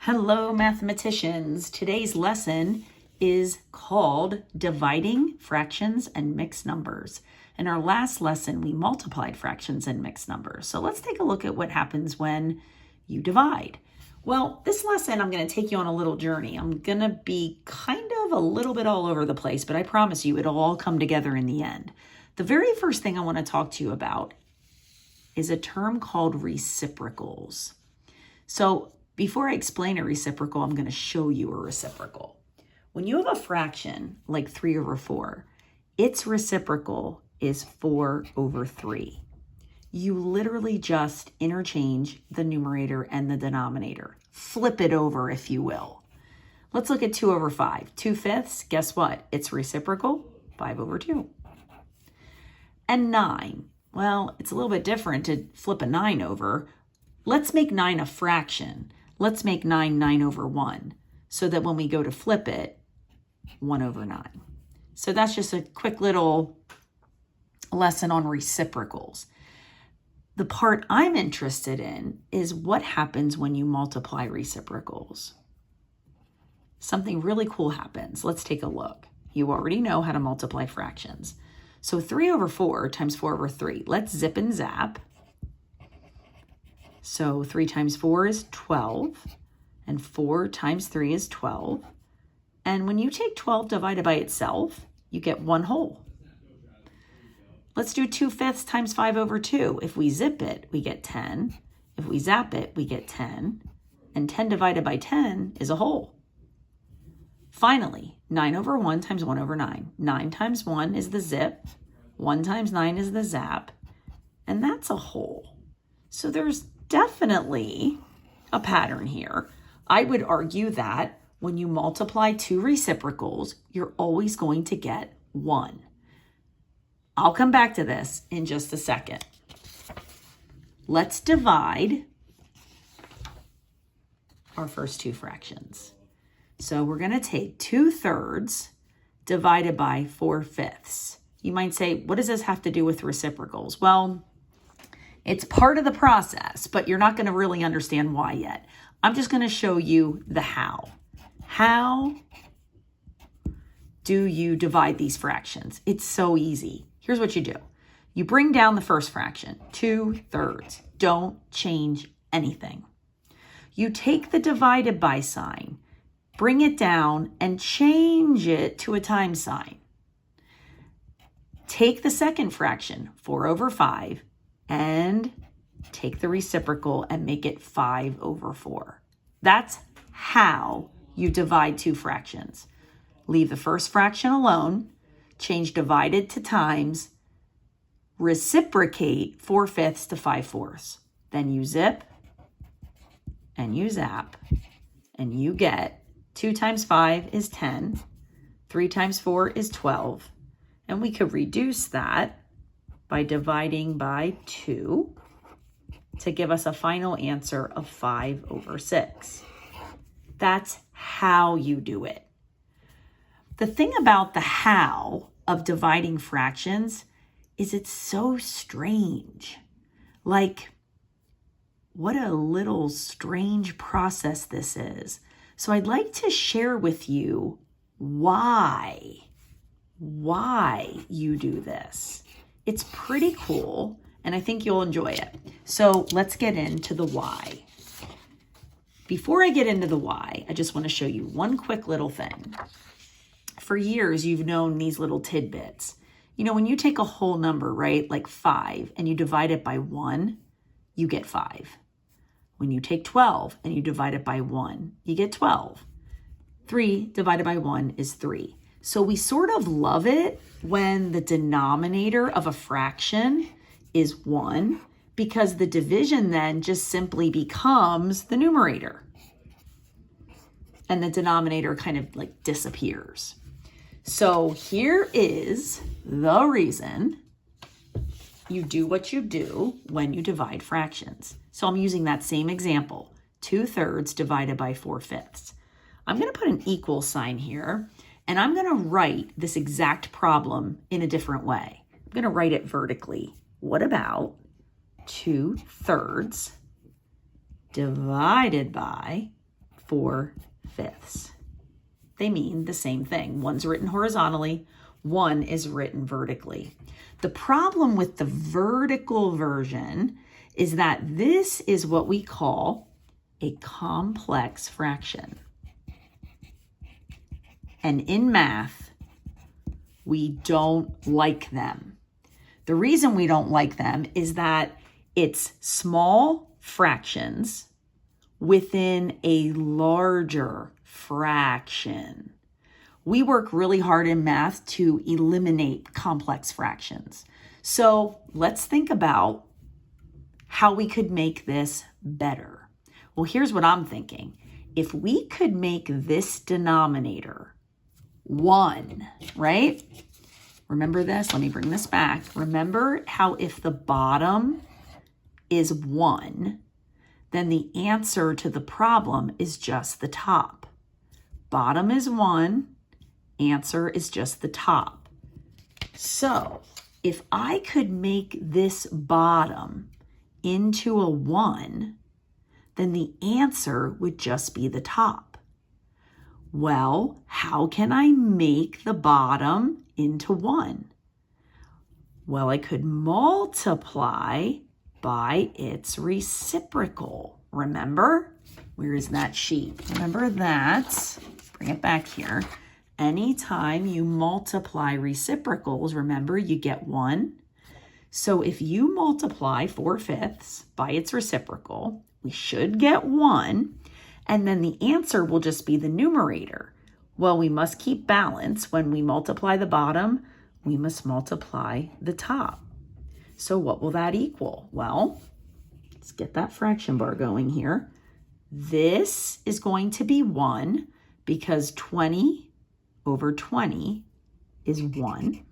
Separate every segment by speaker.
Speaker 1: Hello, mathematicians. Today's lesson is called Dividing Fractions and Mixed Numbers. In our last lesson, we multiplied fractions and mixed numbers. So let's take a look at what happens when you divide. Well, this lesson, I'm going to take you on a little journey. I'm going to be kind of a little bit all over the place, but I promise you it'll all come together in the end. The very first thing I want to talk to you about is a term called reciprocals. So before I explain a reciprocal, I'm going to show you a reciprocal. When you have a fraction like 3/4, its reciprocal is 4/3. You literally just interchange the numerator and the denominator. Flip it over, if you will. Let's look at 2/5. 2/5, guess what? Its reciprocal, 5/2. And 9, well, it's a little bit different to flip a 9 over. Let's make 9 a fraction. Let's make 9 9/1, so that when we go to flip it, 1/9. So that's just a quick little lesson on reciprocals. The part I'm interested in is what happens when you multiply reciprocals. Something really cool happens. Let's take a look. You already know how to multiply fractions. So 3/4 times 4/3. Let's zip and zap. So 3 times 4 is 12, and 4 times 3 is 12. And when you take 12 divided by itself, you get 1 whole. Let's do 2/5 times 5/2. If we zip it, we get 10. If we zap it, we get 10. And 10 divided by 10 is a whole. Finally, 9/1 times 1/9. 9 times 1 is the zip. 1 times 9 is the zap. And that's a whole. So there's definitely a pattern here. I would argue that when you multiply two reciprocals, you're always going to get 1. I'll come back to this in just a second. Let's divide our first two fractions. So we're going to take 2/3 divided by 4/5. You might say, what does this have to do with reciprocals? Well, it's part of the process, but you're not going to really understand why yet. I'm just going to show you the how. How do you divide these fractions? It's so easy. Here's what you do. You bring down the first fraction, 2/3. Don't change anything. You take the divided by sign, bring it down, and change it to a times sign. Take the second fraction, 4/5, and take the reciprocal and make it 5/4. That's how you divide two fractions. Leave the first fraction alone, change divided to times, reciprocate 4/5 to 5/4. Then you zip and you zap and you get 2 times 5 is 10, 3 times 4 is 12, and we could reduce that by dividing by 2 to give us a final answer of 5/6. That's how you do it. The thing about the how of dividing fractions is it's so strange. Like, what a little strange process this is. So I'd like to share with you why you do this. It's pretty cool, and I think you'll enjoy it. So let's get into the why. Before I get into the why, I just want to show you one quick little thing. For years, you've known these little tidbits. You know, when you take a whole number, right, like 5, and you divide it by 1, you get 5. When you take 12 and you divide it by 1, you get 12. 3 divided by 1 is 3. So we sort of love it when the denominator of a fraction is 1, because the division then just simply becomes the numerator. And the denominator kind of like disappears. So here is the reason you do what you do when you divide fractions. So I'm using that same example, 2/3 divided by 4/5. I'm going to put an equal sign here, and I'm going to write this exact problem in a different way. I'm going to write it vertically. What about 2/3 divided by 4/5. They mean the same thing. One's written horizontally, one is written vertically. The problem with the vertical version is that this is what we call a complex fraction. And in math, we don't like them. The reason we don't like them is that it's small fractions within a larger fraction. We work really hard in math to eliminate complex fractions. So let's think about how we could make this better. Well, here's what I'm thinking. If we could make this denominator 1, right? Remember this? Let me bring this back. Remember how if the bottom is 1, then the answer to the problem is just the top. Bottom is 1, answer is just the top. So if I could make this bottom into a 1, then the answer would just be the top. Well, how can I make the bottom into 1? Well, I could multiply by its reciprocal. Remember? Where is that sheet? Remember that. Bring it back here. Anytime you multiply reciprocals, remember you get 1. So if you multiply 4/5 by its reciprocal, we should get 1. And then the answer will just be the numerator. Well, we must keep balance. When we multiply the bottom, we must multiply the top. So what will that equal? Well, let's get that fraction bar going here. This is going to be 1 because 20 over 20 is 1.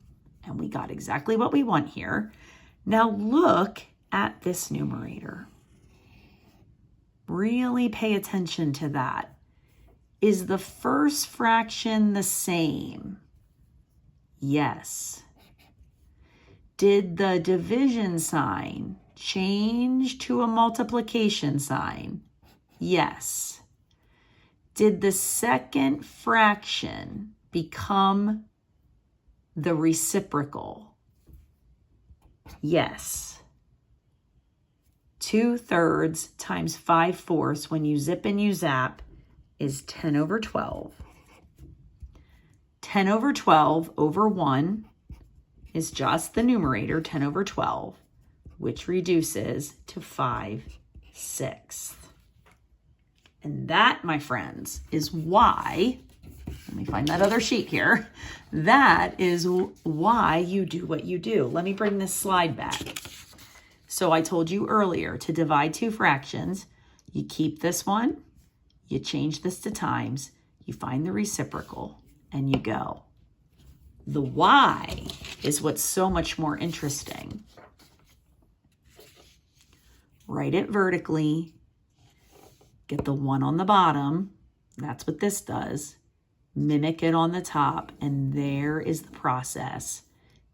Speaker 1: And we got exactly what we want here. Now look at this numerator. Really pay attention to that. Is the first fraction the same? Yes. Did the division sign change to a multiplication sign? Yes. Did the second fraction become the reciprocal? Yes. 2/3 times 5/4 when you zip and you zap is 10 over 12. 10 over 12 over 1 is just the numerator, 10 over 12, which reduces to 5/6. And that, my friends, is why, let me find that other sheet here. That is why you do what you do. Let me bring this slide back. So I told you earlier to divide two fractions, you keep this one, you change this to times, you find the reciprocal, and you go. The y is what's so much more interesting. Write it vertically, get the 1 on the bottom, that's what this does. Mimic it on the top, and there is the process.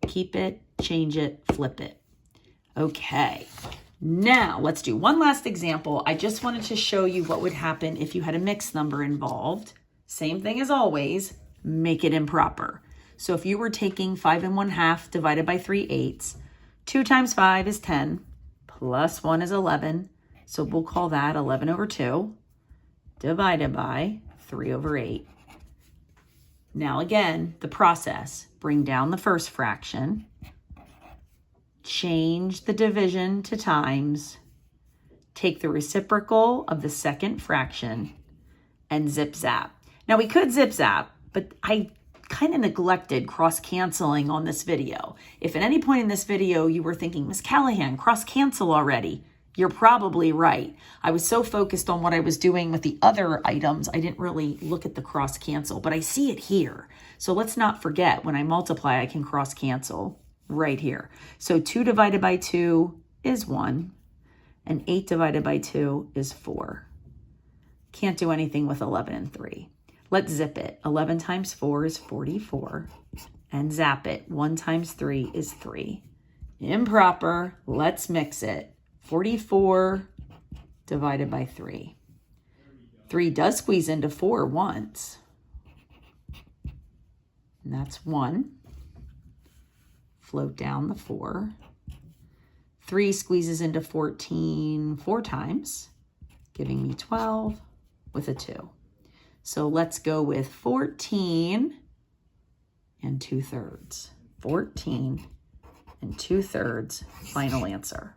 Speaker 1: Keep it, change it, flip it. Okay, now let's do one last example. I just wanted to show you what would happen if you had a mixed number involved. Same thing as always, make it improper. So if you were taking 5 1/2 divided by 3/8, 2 times 5 is 10, plus 1 is 11. So we'll call that 11 over 2 divided by 3 over 8. Now again, the process, bring down the first fraction, change the division to times, take the reciprocal of the second fraction, and zip zap. Now we could zip zap, but I kind of neglected cross-canceling on this video. If at any point in this video you were thinking, Miss Callahan, cross-cancel already, you're probably right. I was so focused on what I was doing with the other items, I didn't really look at the cross-cancel, but I see it here. So let's not forget, when I multiply, I can cross-cancel right here. So 2 divided by 2 is 1, and 8 divided by 2 is 4. Can't do anything with 11 and 3. Let's zip it. 11 times 4 is 44, and zap it. 1 times 3 is 3. Improper. Let's mix it. 44 divided by 3. 3 does squeeze into 4 once. And that's 1. Float down the 4. 3 squeezes into 14 4 times, giving me 12 with a 2. So let's go with 14 and 2/3. 14 and 2/3, final answer.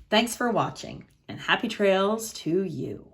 Speaker 1: Thanks for watching, and happy trails to you.